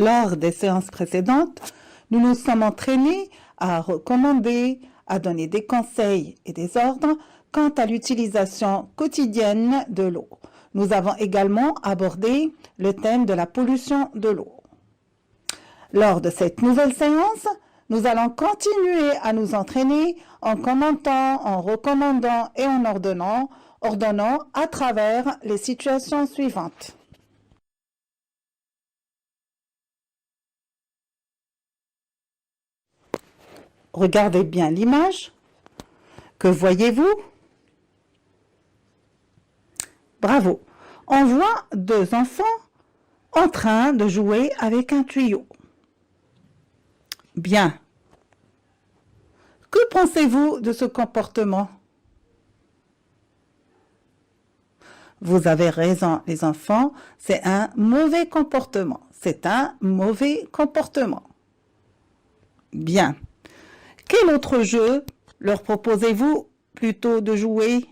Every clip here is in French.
Lors des séances précédentes, nous nous sommes entraînés à recommander, à donner des conseils et des ordres quant à l'utilisation quotidienne de l'eau. Nous avons également abordé le thème de la pollution de l'eau. Lors de cette nouvelle séance, nous allons continuer à nous entraîner en commentant, en recommandant et en ordonnant à travers les situations suivantes. Regardez bien l'image. Que voyez-vous? Bravo. On voit deux enfants en train de jouer avec un tuyau. Bien. Que pensez-vous de ce comportement? Vous avez raison, les enfants, c'est un mauvais comportement. C'est un mauvais comportement. Bien. Quel autre jeu leur proposez-vous plutôt de jouer?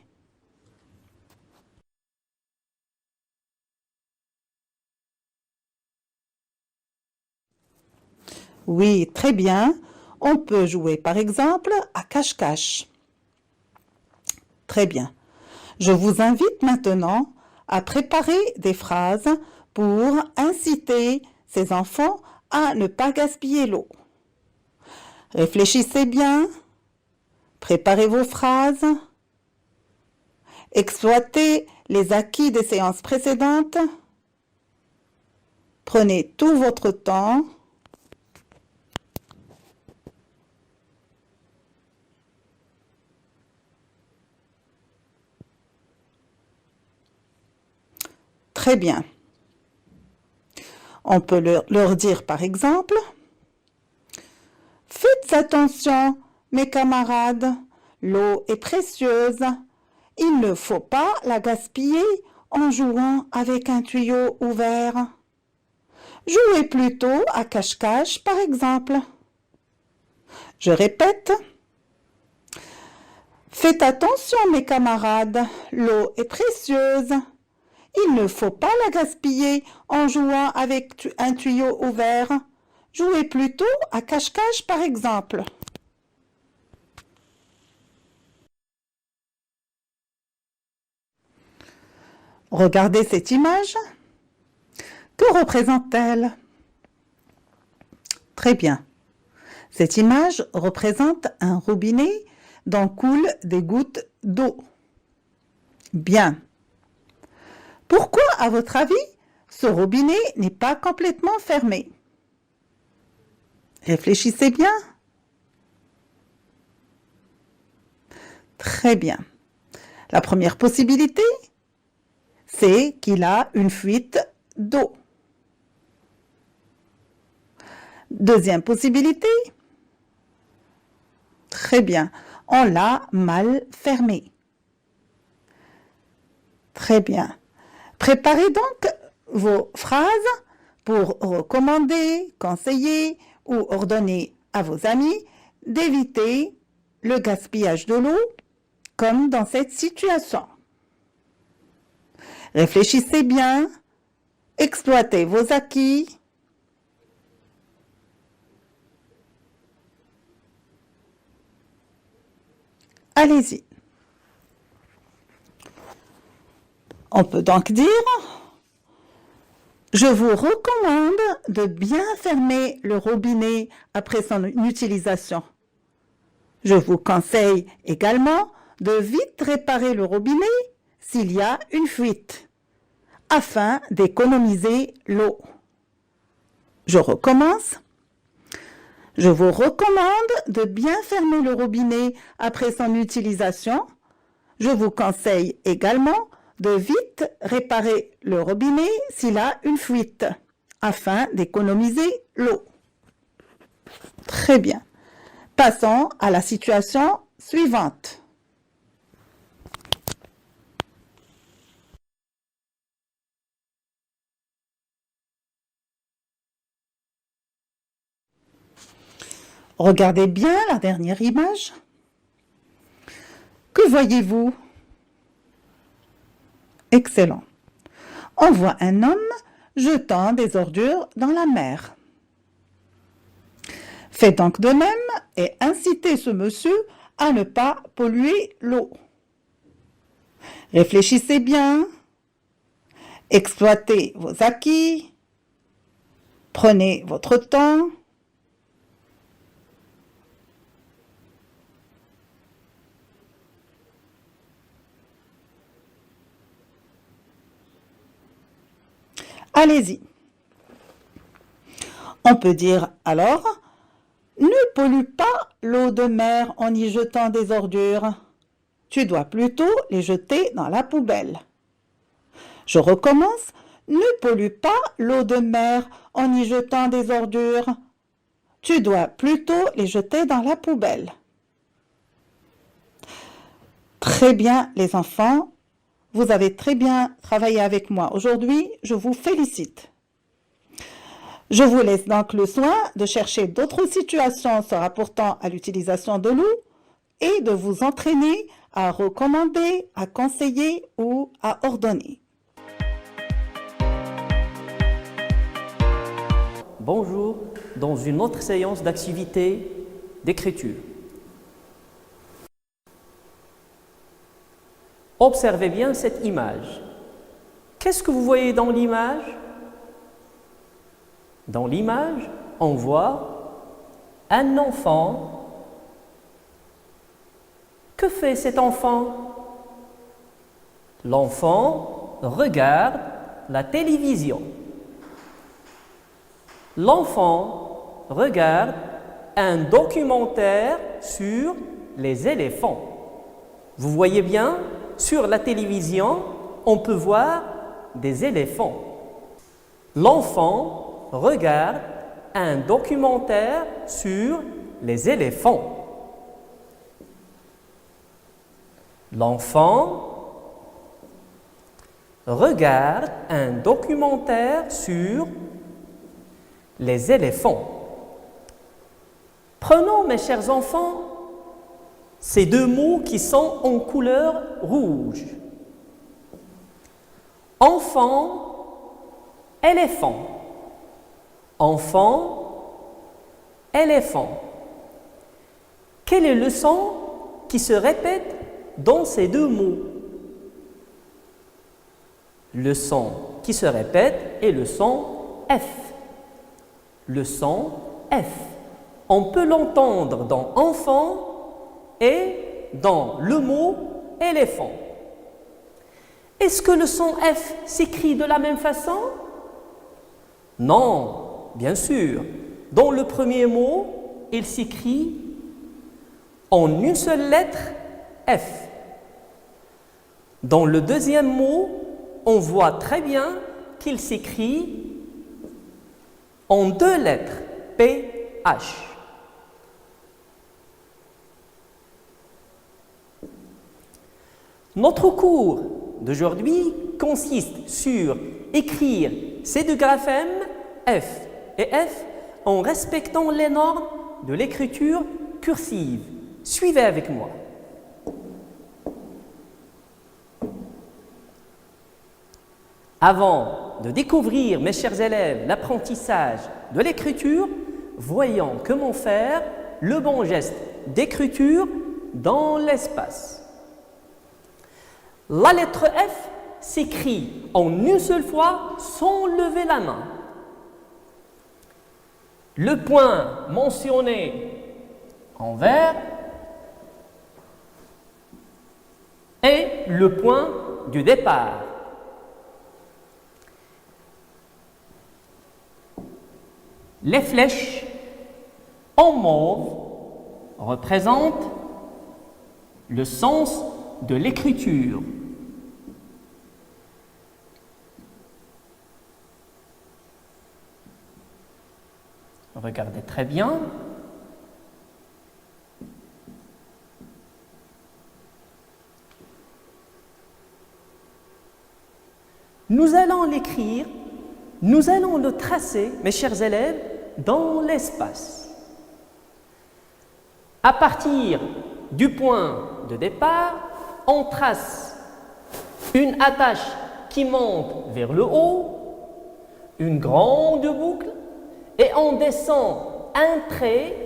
Oui, très bien. On peut jouer par exemple à cache-cache. Très bien. Je vous invite maintenant à préparer des phrases pour inciter ces enfants à ne pas gaspiller l'eau. Réfléchissez bien, préparez vos phrases, exploitez les acquis des séances précédentes, prenez tout votre temps. Très bien. On peut leur dire par exemple, « Faites attention, mes camarades, l'eau est précieuse. Il ne faut pas la gaspiller en jouant avec un tuyau ouvert. Jouez plutôt à cache-cache, par exemple. » Je répète, « Faites attention, mes camarades, l'eau est précieuse. Il ne faut pas la gaspiller en jouant avec un tuyau ouvert. Jouez plutôt à cache-cache, par exemple. » Regardez cette image. Que représente-t-elle? Très bien. Cette image représente un robinet dont coulent des gouttes d'eau. Bien. Pourquoi, à votre avis, ce robinet n'est pas complètement fermé? Réfléchissez bien. Très bien. La première possibilité, c'est qu'il a une fuite d'eau. Deuxième possibilité, très bien, on l'a mal fermé. Très bien. Préparez donc vos phrases pour recommander, conseiller ou ordonner à vos amis d'éviter le gaspillage de l'eau comme dans cette situation. Réfléchissez bien, exploitez vos acquis. Allez-y. On peut donc dire, je vous recommande de bien fermer le robinet après son utilisation. Je vous conseille également de vite réparer le robinet s'il y a une fuite, afin d'économiser l'eau. Je recommence. Je vous recommande de bien fermer le robinet après son utilisation. Je vous conseille également de vite réparer le robinet s'il a une fuite, afin d'économiser l'eau. Très bien. Passons à la situation suivante. Regardez bien la dernière image. Que voyez-vous? Excellent. On voit un homme jetant des ordures dans la mer. Faites donc de même et incitez ce monsieur à ne pas polluer l'eau. Réfléchissez bien, exploitez vos acquis, prenez votre temps. Allez-y. On peut dire alors, ne pollue pas l'eau de mer en y jetant des ordures. Tu dois plutôt les jeter dans la poubelle. Je recommence, ne pollue pas l'eau de mer en y jetant des ordures. Tu dois plutôt les jeter dans la poubelle. Très bien les enfants, vous avez très bien travaillé avec moi aujourd'hui, je vous félicite. Je vous laisse donc le soin de chercher d'autres situations se rapportant à l'utilisation de l'eau et de vous entraîner à recommander, à conseiller ou à ordonner. Bonjour, dans une autre séance d'activité d'écriture. Observez bien cette image. Qu'est-ce que vous voyez dans l'image? Dans l'image, on voit un enfant. Que fait cet enfant? L'enfant regarde la télévision. L'enfant regarde un documentaire sur les éléphants. Vous voyez bien, sur la télévision, on peut voir des éléphants. L'enfant regarde un documentaire sur les éléphants. L'enfant regarde un documentaire sur les éléphants. Prenons, mes chers enfants, ces deux mots qui sont en couleur rouge. Enfant, éléphant. Enfant, éléphant. Quel est le son qui se répète dans ces deux mots? Le son qui se répète est le son F. Le son F. On peut l'entendre dans enfant et dans le mot éléphant. Est-ce que le son F s'écrit de la même façon? Non. Bien sûr, dans le premier mot, il s'écrit en une seule lettre F. Dans le deuxième mot, on voit très bien qu'il s'écrit en deux lettres PH. Notre cours d'aujourd'hui consiste sur écrire ces deux graphèmes F et F en respectant les normes de l'écriture cursive. Suivez avec moi. Avant de découvrir, mes chers élèves, l'apprentissage de l'écriture, voyons comment faire le bon geste d'écriture dans l'espace. La lettre F s'écrit en une seule fois sans lever la main. Le point mentionné en vert est le point du départ. Les flèches en mauve représentent le sens de l'écriture. Regardez très bien. Nous allons l'écrire, nous allons le tracer, mes chers élèves, dans l'espace. À partir du point de départ, on trace une attache qui monte vers le haut, une grande boucle, et on descend un trait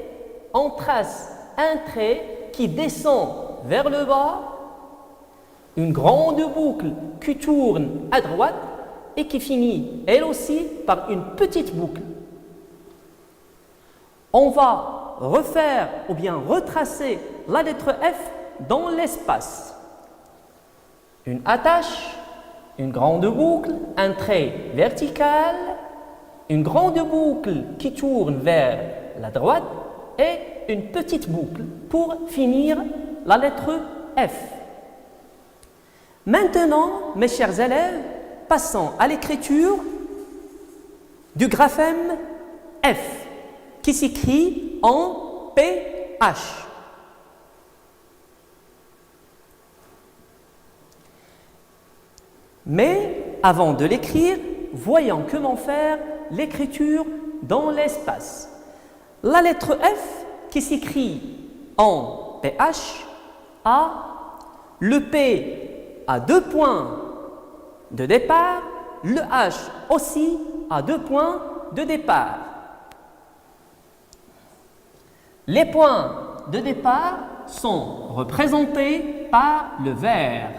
on trace un trait qui descend vers le bas, une grande boucle qui tourne à droite et qui finit elle aussi par une petite boucle. On va refaire ou bien retracer la lettre F dans l'espace. Une attache, une grande boucle, un trait vertical, une grande boucle qui tourne vers la droite et une petite boucle pour finir la lettre F. Maintenant, mes chers élèves, passons à l'écriture du graphème F qui s'écrit en PH. Mais avant de l'écrire, voyons comment faire l'écriture dans l'espace. La lettre F qui s'écrit en PH a le P à 2 points de départ, le H aussi à 2 points de départ. Les points de départ sont représentés par le vert.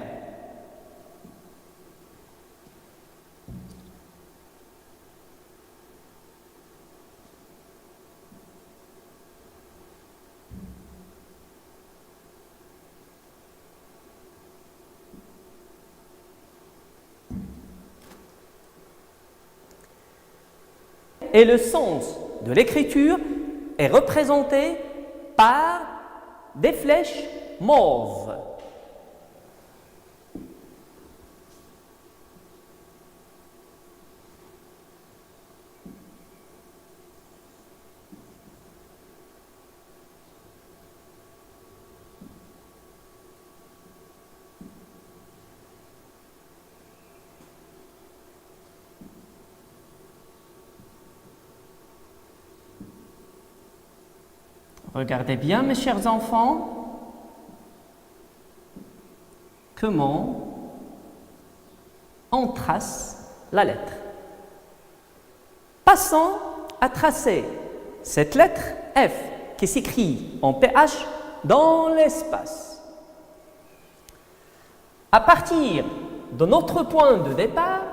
Et le sens de l'écriture est représenté par des flèches mauves. Regardez bien, mes chers enfants, comment on trace la lettre. Passons à tracer cette lettre F qui s'écrit en PH dans l'espace. À partir de notre point de départ,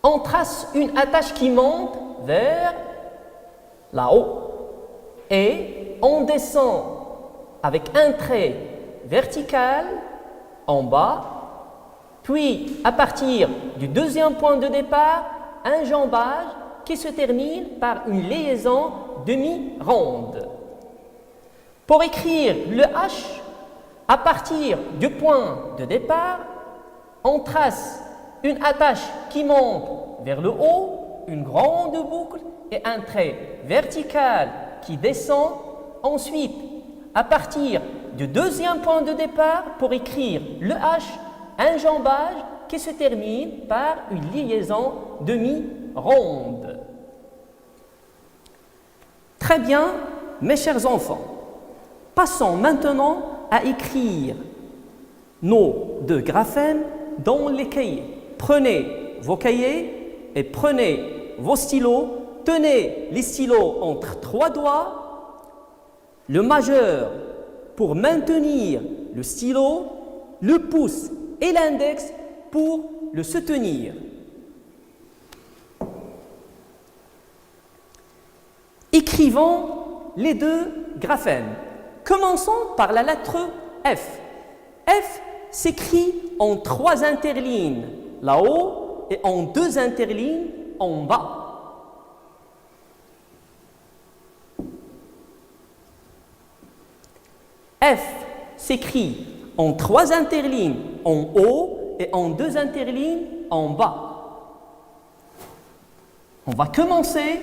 on trace une attache qui monte vers là-haut. Et on descend avec un trait vertical en bas, puis à partir du deuxième point de départ, un jambage qui se termine par une liaison demi-ronde. Pour écrire le H, à partir du point de départ, on trace une attache qui monte vers le haut, une grande boucle et un trait vertical qui descend. Ensuite, à partir du deuxième point de départ, pour écrire le H, un jambage qui se termine par une liaison demi-ronde. Très bien, mes chers enfants. Passons maintenant à écrire nos deux graphèmes dans les cahiers. Prenez vos cahiers et prenez vos stylos. Tenez les stylos entre 3 doigts, le majeur pour maintenir le stylo, le pouce et l'index pour le soutenir. Écrivons les deux graphèmes. Commençons par la lettre F. F s'écrit en 3 interlignes là-haut et en 2 interlignes en bas. F s'écrit en 3 interlignes en haut et en 2 interlignes en bas. On va commencer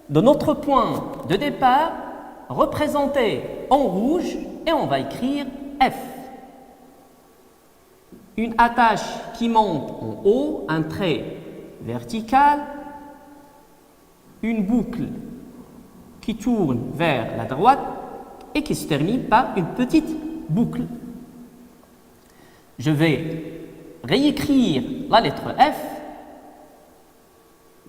de notre point de départ représenté en rouge et on va écrire F. Une attache qui monte en haut, un trait vertical, une boucle qui tourne vers la droite et qui se termine par une petite boucle. Je vais réécrire la lettre F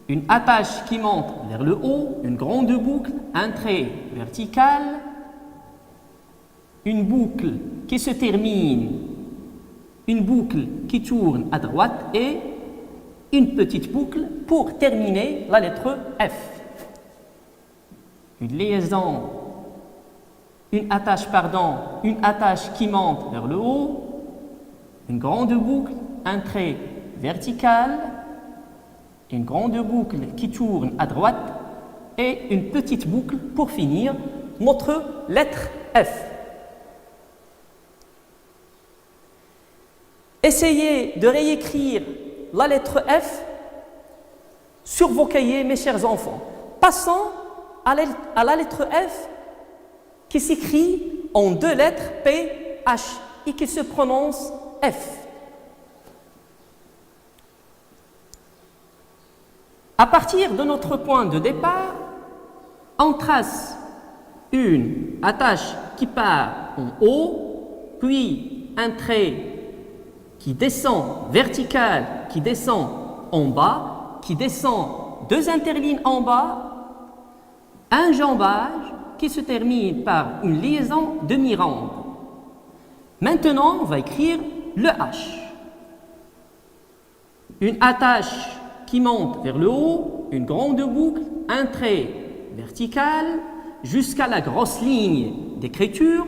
une attache qui monte vers le haut, une grande boucle, un trait vertical, une boucle qui se termine, une boucle qui tourne à droite et une petite boucle pour terminer la lettre F. Une liaison, une attache qui monte vers le haut, une grande boucle, un trait vertical, une grande boucle qui tourne à droite et une petite boucle pour finir notre lettre F. Essayez de réécrire la lettre F sur vos cahiers, mes chers enfants. Passons à la lettre F qui s'écrit en deux lettres P, H et qui se prononce F. À partir de notre point de départ, on trace une attache qui part en haut, puis un trait qui descend vertical, qui descend en bas, qui descend deux interlignes en bas, un jambage qui se termine par une liaison demi-ronde. Maintenant, on va écrire le H. Une attache qui monte vers le haut, une grande boucle, un trait vertical jusqu'à la grosse ligne d'écriture,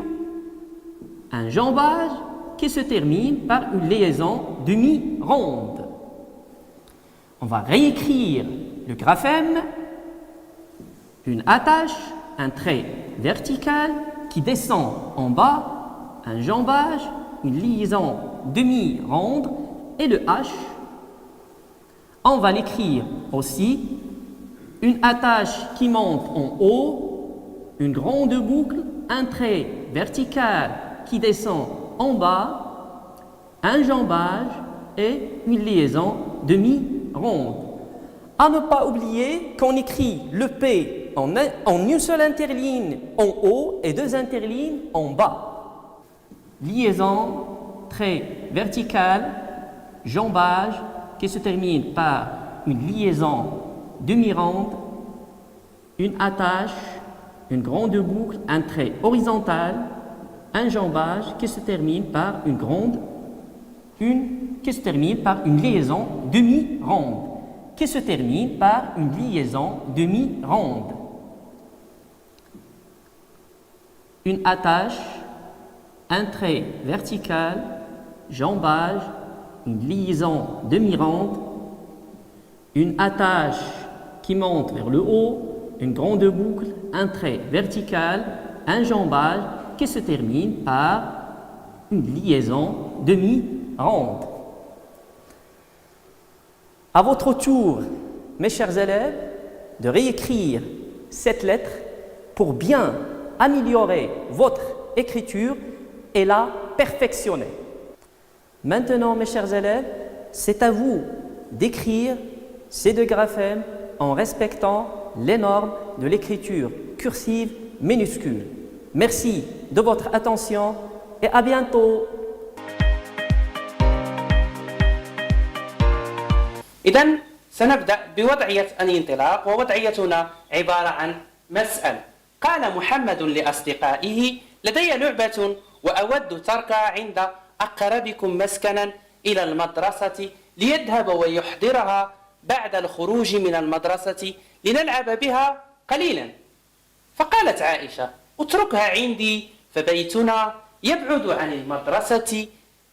un jambage qui se termine par une liaison demi-ronde. On va réécrire le graphème, une attache, un trait vertical qui descend en bas, un jambage, une liaison demi-ronde et le H. On va l'écrire aussi, une attache qui monte en haut, une grande boucle, un trait vertical qui descend en bas, un jambage et une liaison demi-ronde. À ne pas oublier qu'on écrit le P en une seule interligne en haut et deux interlignes en bas. Liaison, trait vertical, jambage qui se termine par une liaison demi-ronde, une attache, une grande boucle, un trait horizontal, un jambage qui se termine par une liaison demi-ronde, qui se termine par une liaison demi-ronde. Une attache, un trait vertical, jambage, une liaison demi-ronde, une attache qui monte vers le haut, une grande boucle, un trait vertical, un jambage qui se termine par une liaison demi-ronde. À votre tour, mes chers élèves, de réécrire cette lettre pour bien améliorer votre écriture et la perfectionner. Maintenant, mes chers élèves, c'est à vous d'écrire ces deux graphèmes en respectant les normes de l'écriture cursive minuscule. Merci de votre attention et à bientôt. إذن سنبدأ بوضعية الانطلاق، ووضعيتنا عبارة عن مسألة. قال محمد لأصدقائه: لدي لعبة وأود تركها عند أقربكم مسكنا إلى المدرسة ليذهب ويحضرها بعد الخروج من المدرسة لنلعب بها قليلا. فقالت عائشة: اتركها عندي فبيتنا يبعد عن المدرسة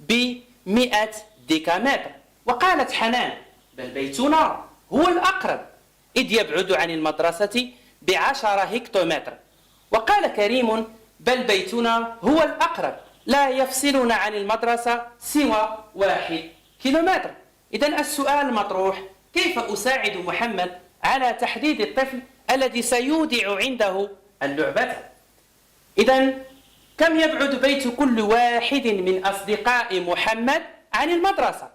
ب100 ديكامتر. وقالت حنان: بل بيتنا هو الأقرب إذ يبعد عن المدرسة ب10 هكتومتر. وقال كريم: بل بيتنا هو الأقرب لا يفصلنا عن المدرسة سوى 1 كيلومتر. إذن السؤال المطروح: كيف أساعد محمد على تحديد الطفل الذي سيودع عنده اللعبة؟ إذن كم يبعد بيت كل واحد من أصدقاء محمد عن المدرسة؟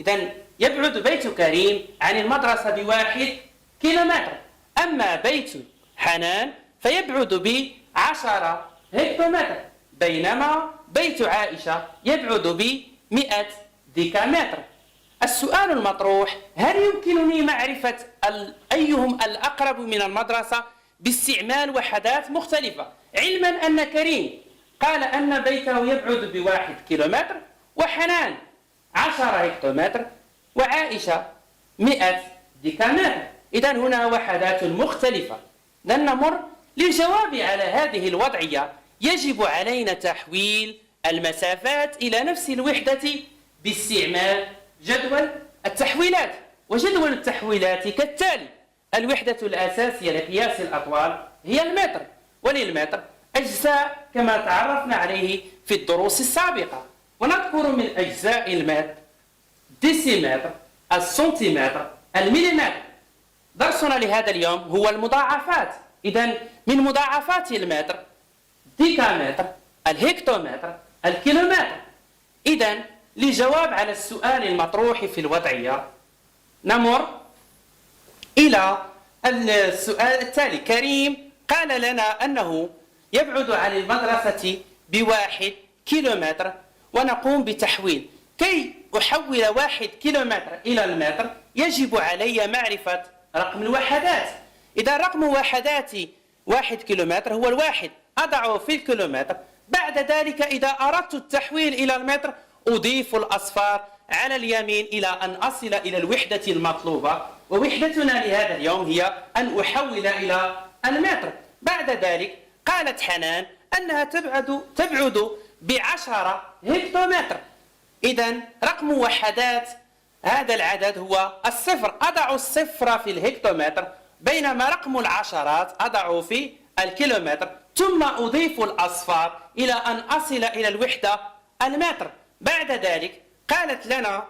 إذن يبعد بيت كريم عن المدرسة ب1 كيلومتر. أما بيت حنان فيبعد ب10 هكتومتر، بينما بيت عائشة يبعد ب100 ديكامتر. السؤال المطروح: هل يمكنني معرفة أيهم الأقرب من المدرسة باستعمال وحدات مختلفة؟ علما أن كريم قال أن بيته يبعد ب1 كيلومتر، وحنان 10 هكتومتر، وعائشة 100 ديكامتر. إذن هنا وحدات مختلفة. لن نمر للجواب على هذه الوضعية يجب علينا تحويل المسافات إلى نفس الوحدة باستعمال جدول التحويلات. وجدول التحويلات كالتالي: الوحدة الأساسية لقياس الأطوال هي المتر، وللمتر أجزاء كما تعرفنا عليه في الدروس السابقة. ونذكر من أجزاء المتر ديسيمتر، السنتيمتر، المليمتر. درسنا لهذا اليوم هو المضاعفات. إذن من مضاعفات المتر ديكامتر، الهكتومتر، الكيلومتر. إذن للجواب على السؤال المطروح في الوضعية نمر إلى السؤال التالي. كريم قال لنا أنه يبعد عن المدرسة ب1 كيلومتر، ونقوم بتحويل. كي أحول 1 كيلومتر إلى المتر يجب علي معرفة رقم الوحدات. إذا رقم وحدات 1 كيلومتر هو الواحد، أضعه في الكيلومتر. بعد ذلك إذا أردت التحويل إلى المتر أضيف الأصفار على اليمين إلى أن أصل إلى الوحدة المطلوبة، ووحدتنا لهذا اليوم هي أن أحول إلى المتر. بعد ذلك قالت حنان أنها تبعد ب10 هكتومتر. إذن رقم وحدات هذا العدد هو الصفر، أضع الصفر في الهكتومتر، بينما رقم العشرات أضعه في الكيلومتر، ثم أضيف الأصفار إلى أن أصل إلى الوحدة المتر. بعد ذلك قالت لنا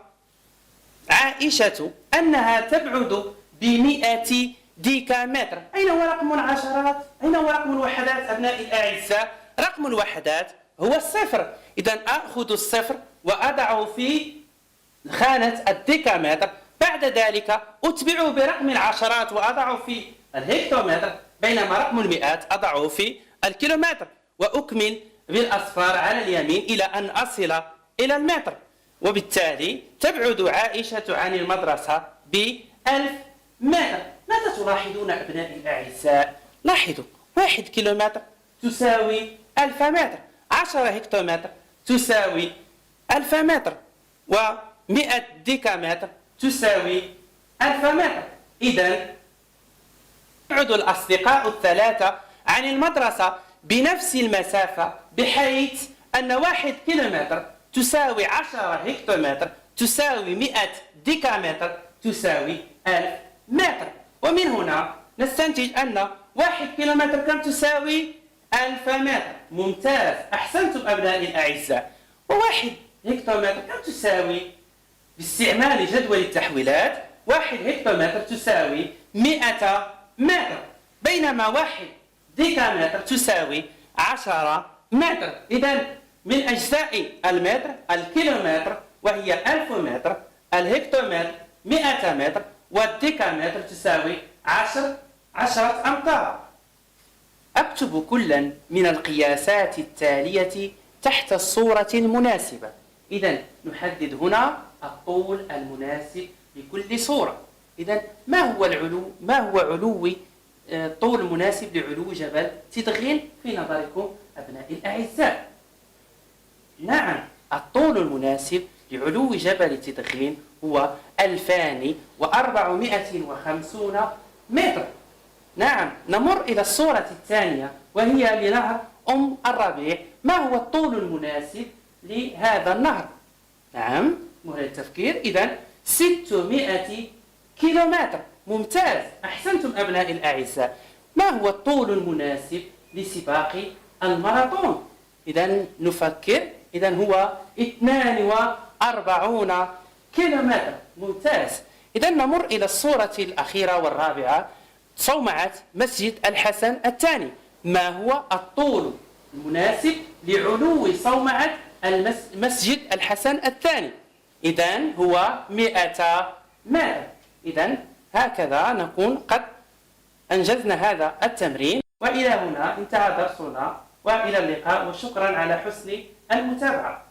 عائشة أنها تبعد ب100 ديكامتر. أين هو رقم العشرات؟ أين هو رقم الوحدات أبنائي الأعزاء؟ رقم الوحدات هو الصفر. إذن أخذ الصفر وأضعه في خانة الديكامتر. بعد ذلك أتبعه برقم العشرات وأضعه في الهكتومتر، بينما رقم المئات أضعه في الكيلومتر، وأكمل بالأصفار على اليمين إلى أن أصل إلى المتر. وبالتالي تبعد عائشة عن المدرسة ب1000 متر. ماذا تلاحظون أبنائي الأعزاء؟ لاحظوا 1 كيلومتر تساوي 1000 متر، 10 هكتومتر تساوي 1000 متر، و100 ديكامتر تساوي 1000 متر. إذن يبعد الأصدقاء الثلاثة عن المدرسة بنفس المسافة، بحيث أن 1 كيلومتر تساوي 10 هكتومتر تساوي 100 ديكامتر تساوي 1000 متر. ومن هنا نستنتج أن 1 كيلومتر كم تساوي 1000 متر. ممتاز، أحسنتم أبنائي الأعزاء. و1 هكتومتر كم تساوي؟ باستعمال جدول التحويلات 1 هكتومتر تساوي 100 متر، بينما 1 ديكامتر تساوي 10 متر. إذن من أجزاء المتر الكيلومتر وهي 1000 متر، الهكتومتر 100 متر، والديكامتر تساوي 10 أمتار. أكتب كلا من القياسات التالية تحت الصورة المناسبة. إذن نحدد هنا الطول المناسب لكل صورة. إذن ما هو علو طول مناسب لعلو جبل تدغين في نظركم أبنائي الأعزاء؟ نعم، الطول المناسب لعلو جبل تدغين هو 2450 متر. نعم، نمر إلى الصورة الثانية وهي لنهر الربيع. ما هو الطول المناسب لهذا النهر؟ نعم، مهل التفكير. إذن 600 كيلومتر. ممتاز، أحسنتم أبنائي الأعزاء. ما هو الطول المناسب لسباق الماراثون؟ إذن نفكر. إذن هو 42 كيلومتر. ممتاز. إذن نمر إلى الصورة الأخيرة والرابعة، صومعة مسجد الحسن الثاني. ما هو الطول المناسب لعلو صومعة مسجد الحسن الثاني؟ إذن هو 100 متر. إذن هكذا نكون قد أنجزنا هذا التمرين. وإلى هنا انتهى درسنا، وإلى اللقاء، وشكرا على حسن المتابعة.